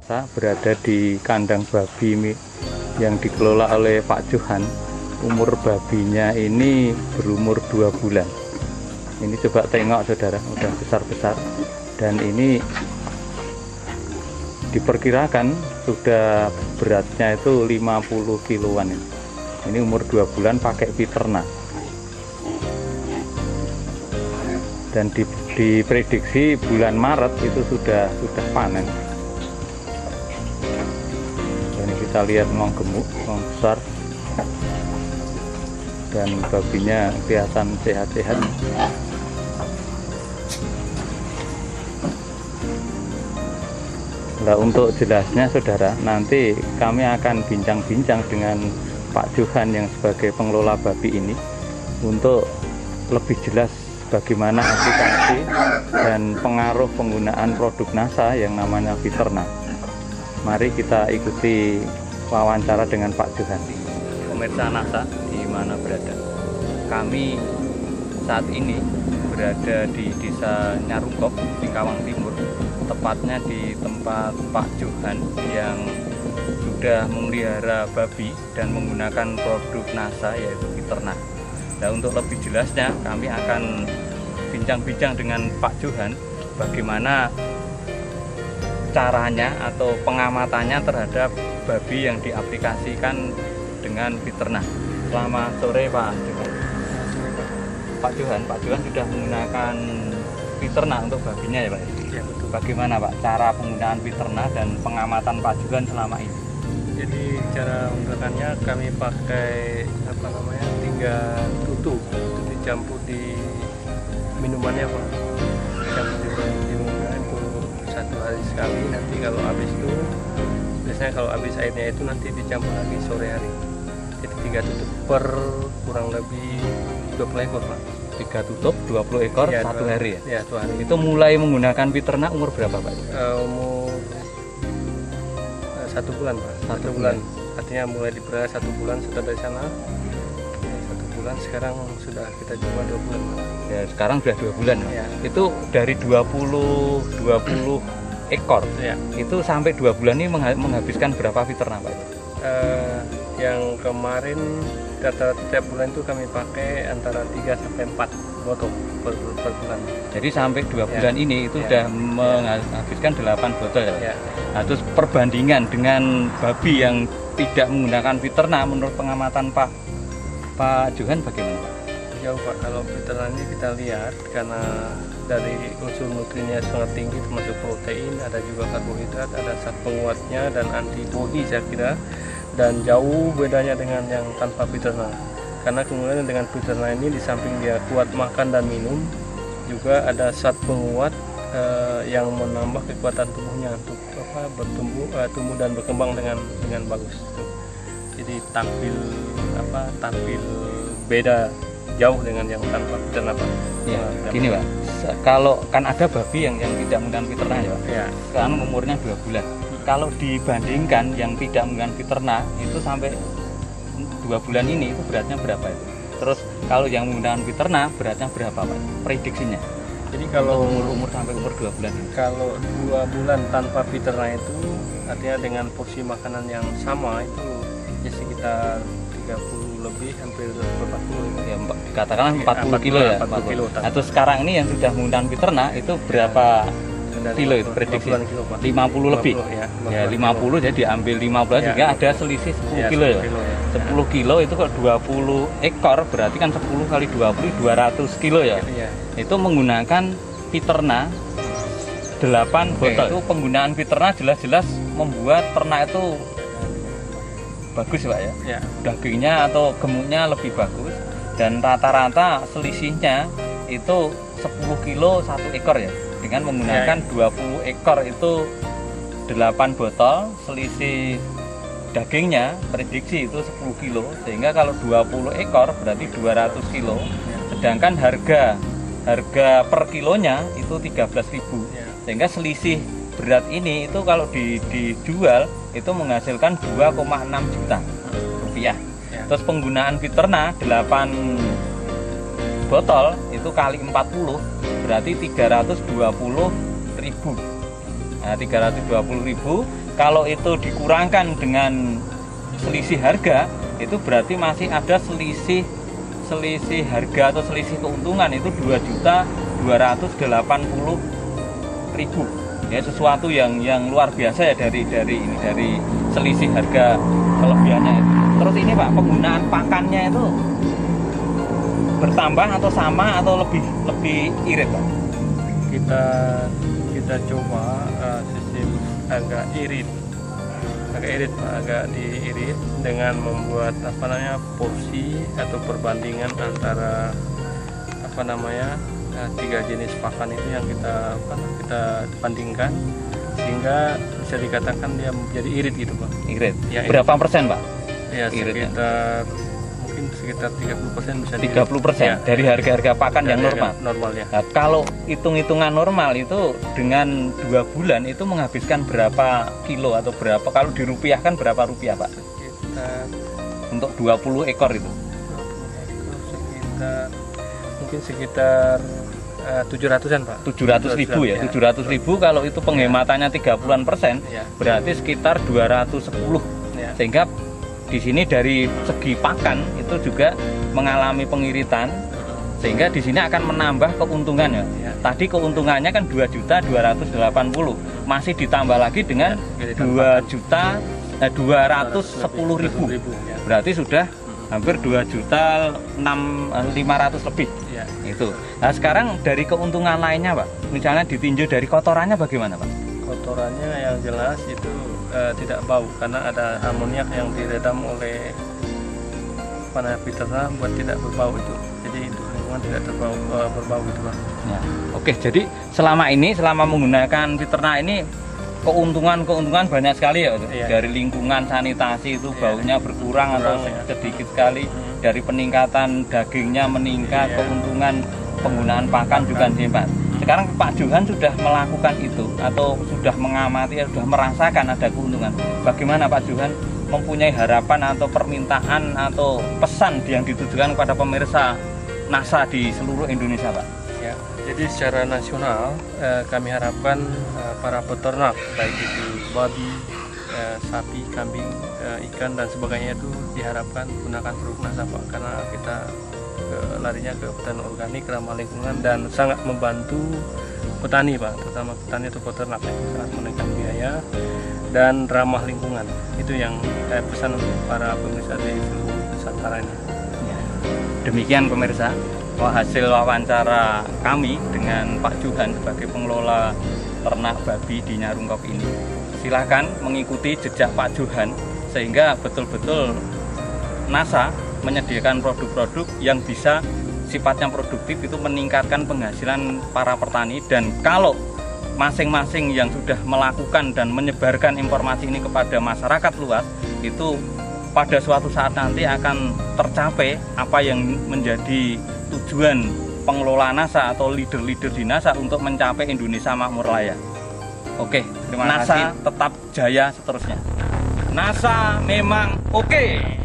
Saya berada di kandang babi yang dikelola oleh Pak Johan. Umur babinya ini berumur 2 bulan. Ini coba tengok saudara, udah besar-besar. Dan ini diperkirakan sudah beratnya itu 50 kiloan. Ini umur 2 bulan pakai piternak. Dan diprediksi bulan Maret itu sudah panen. Kita lihat memang gemuk, memang besar, dan babinya kelihatan sehat-sehat. Nah, untuk jelasnya saudara, nanti kami akan bincang-bincang dengan Pak Johan yang sebagai pengelola babi ini untuk lebih jelas bagaimana aplikasi dan pengaruh penggunaan produk NASA yang namanya piternak. Mari kita ikuti wawancara dengan Pak Johan. Pemirsa NASA di mana berada? Kami saat ini berada di Desa Nyarukop, Singkawang Timur, tepatnya di tempat Pak Johan yang sudah memelihara babi dan menggunakan produk NASA yaitu piternak. Nah, untuk lebih jelasnya kami akan bincang-bincang dengan Pak Johan bagaimana caranya atau pengamatannya terhadap babi yang diaplikasikan dengan piternak. Selamat sore Pak Johan. Pak Johan sudah menggunakan piternak untuk babinya ya Pak? Ya betul. Bagaimana Pak cara penggunaan piternak dan pengamatan Pak Johan selama ini? Jadi cara menggunakannya kami pakai 3 tutu itu dicampur di minumannya Pak. Dicampur di minuman itu 1 hari sekali. Nanti kalau habis itu biasanya kalau habis airnya itu nanti dicampur lagi sore hari. Jadi 3 tutup per kurang lebih 20 ekor Pak. 3 tutup 20 ekor Ya, 1 hari ya? Ya 1 hari. Itu mulai menggunakan piternak umur berapa Pak? Umur 1 bulan Pak. 1 bulan. Artinya mulai dipelihara 1 bulan sudah dari sana. Ya, 1 bulan sekarang sudah kita coba 2 bulan Pak. Ya sekarang sudah 2 bulan Ya. Itu dari 20 ekor Ya. itu sampai 2 bulan ini menghabiskan berapa piternak Pak? Yang kemarin rata-rata tiap bulan itu kami pakai antara 3 sampai 4 botol per bulan. Jadi sampai 2 bulan ini itu Ya. sudah menghabiskan 8 botol ya? Ya. Nah, terus perbandingan dengan babi yang tidak menggunakan piternak menurut pengamatan Pak Johan bagaimana Pak? Jauh Pak, kalau piternak ini kita lihat karena dari unsur nutrinya sangat tinggi termasuk protein, ada juga karbohidrat, ada zat penguatnya dan antibodi saya kira, dan jauh bedanya dengan yang tanpa piternak. Karena kemudian dengan piternak ini di samping dia kuat makan dan minum, juga ada zat penguat yang menambah kekuatan tubuhnya untuk tumbuh dan berkembang dengan bagus. Jadi tampil beda jauh dengan yang tanpa piternak Pak. Ya, gini Pak, kalau kan ada babi yang tidak menggunakan piternak ya Pak. Ya. Sekarang umurnya 2 bulan. Kalau dibandingkan yang tidak menggunakan piternak itu sampai 2 bulan ini itu beratnya berapa itu? Terus kalau yang menggunakan piternak beratnya berapa Pak? Prediksinya? Jadi kalau umur sampai umur 2 bulan ini. Kalau 2 bulan tanpa piternak itu artinya dengan porsi makanan yang sama itu ya sekitar 30 lebih hampir 40 Ya, katakanlah 40 kilo ya. 40 kilo. Atau sekarang ini yang sudah menggunakan piternak itu berapa kilo itu prediksi? 50 lebih. Ya 50 jadi diambil 15 Ya, juga ada selisih 10 kilo ya. 10 kilo itu kok 20 ekor berarti kan 10 kali 20 200 kilo ya. Ya. Itu menggunakan piternak 8 botol. Itu penggunaan piternak jelas-jelas membuat ternak itu bagus Pak ya. Ya. Dagingnya atau gemuknya lebih bagus dan rata-rata selisihnya itu 10 kilo 1 ekor ya. Dengan menggunakan 20 ekor itu 8 botol, selisih dagingnya prediksi itu 10 kilo, sehingga kalau 20 ekor berarti 200 kilo, sedangkan harga per kilonya itu 13.000, sehingga selisih berat ini itu kalau dijual itu menghasilkan 2,6 juta rupiah. Terus penggunaan piternak 8 botol itu kali 40 berarti 320.000 Nah, 320.000 kalau itu dikurangkan dengan selisih harga, itu berarti masih ada selisih harga atau selisih keuntungan itu 2.280.000. Ya, sesuatu yang luar biasa ya dari selisih harga kelebihannya itu. Terus ini Pak, penggunaan pakannya itu bertambah atau sama atau lebih irit Pak? Kita coba sistem agak irit Pak, agak diirit dengan membuat porsi atau perbandingan antara tiga jenis pakan itu yang kita bandingkan, sehingga bisa dikatakan dia menjadi irit gitu Pak. Irit. Ya, berapa persen Pak? Ya, sekitar 30% bisa 30% ya, dari harga-harga pakan yang normal ya. Nah, kalau hitung-hitungan normal itu dengan 2 bulan itu menghabiskan berapa kilo atau berapa, kalau dirupiahkan berapa rupiah Pak? Sekitar untuk 20 ekor itu. 20 ekor sekitar 700-an Pak. 700.000 ya. 700.000 kalau itu penghematannya 30% ya. Berarti sekitar 210 ya. Sehingga di sini dari segi pakan itu juga mengalami pengiritan, sehingga di sini akan menambah keuntungannya. Ya. Tadi keuntungannya kan 2.280.000, masih ditambah lagi dengan 2.210.000. Ya. Berarti sudah hampir 2.500.000 lebih. Ya. Itu. Nah, sekarang dari keuntungan lainnya Pak, misalnya ditinjau dari kotorannya bagaimana Pak? Kotorannya yang jelas itu tidak bau, karena ada amoniak yang diredam oleh peternak buat tidak berbau itu. Jadi itu lingkungan tidak berbau itu Pak. Ya. Oke, jadi selama menggunakan peternak ini keuntungan banyak sekali ya, iya. Dari lingkungan sanitasi itu baunya berkurang atau ya. sedikit sekali, dari peningkatan dagingnya meningkat, iya. Keuntungan penggunaan pakan juga hebat. Sekarang Pak Johan sudah melakukan itu atau sudah mengamati, sudah merasakan ada keuntungan. Bagaimana Pak Johan mempunyai harapan atau permintaan atau pesan yang ditujukan kepada pemirsa NASA di seluruh Indonesia Pak? Ya, jadi secara nasional kami harapkan para peternak, baik itu babi, sapi, kambing, ikan dan sebagainya itu diharapkan gunakan produk NASA Pak, karena kita larinya ke pertanian organik, ramah lingkungan dan sangat membantu petani Pak, terutama petani atau peternak ya, sangat menekan biaya dan ramah lingkungan. Itu yang saya pesan untuk para pemirsa di seluruh Nusantara ini. Ya. Demikian pemirsa, hasil wawancara kami dengan Pak Johan sebagai pengelola ternak babi di Nyarungkop ini. Silahkan mengikuti jejak Pak Johan sehingga betul-betul NASA menyediakan produk-produk yang bisa sifatnya produktif, itu meningkatkan penghasilan para petani. Dan kalau masing-masing yang sudah melakukan dan menyebarkan informasi ini kepada masyarakat luas, itu pada suatu saat nanti akan tercapai apa yang menjadi tujuan pengelola NASA atau leader-leader di NASA untuk mencapai Indonesia makmur layak. Oke, terima kasih. NASA tetap jaya seterusnya. NASA memang oke.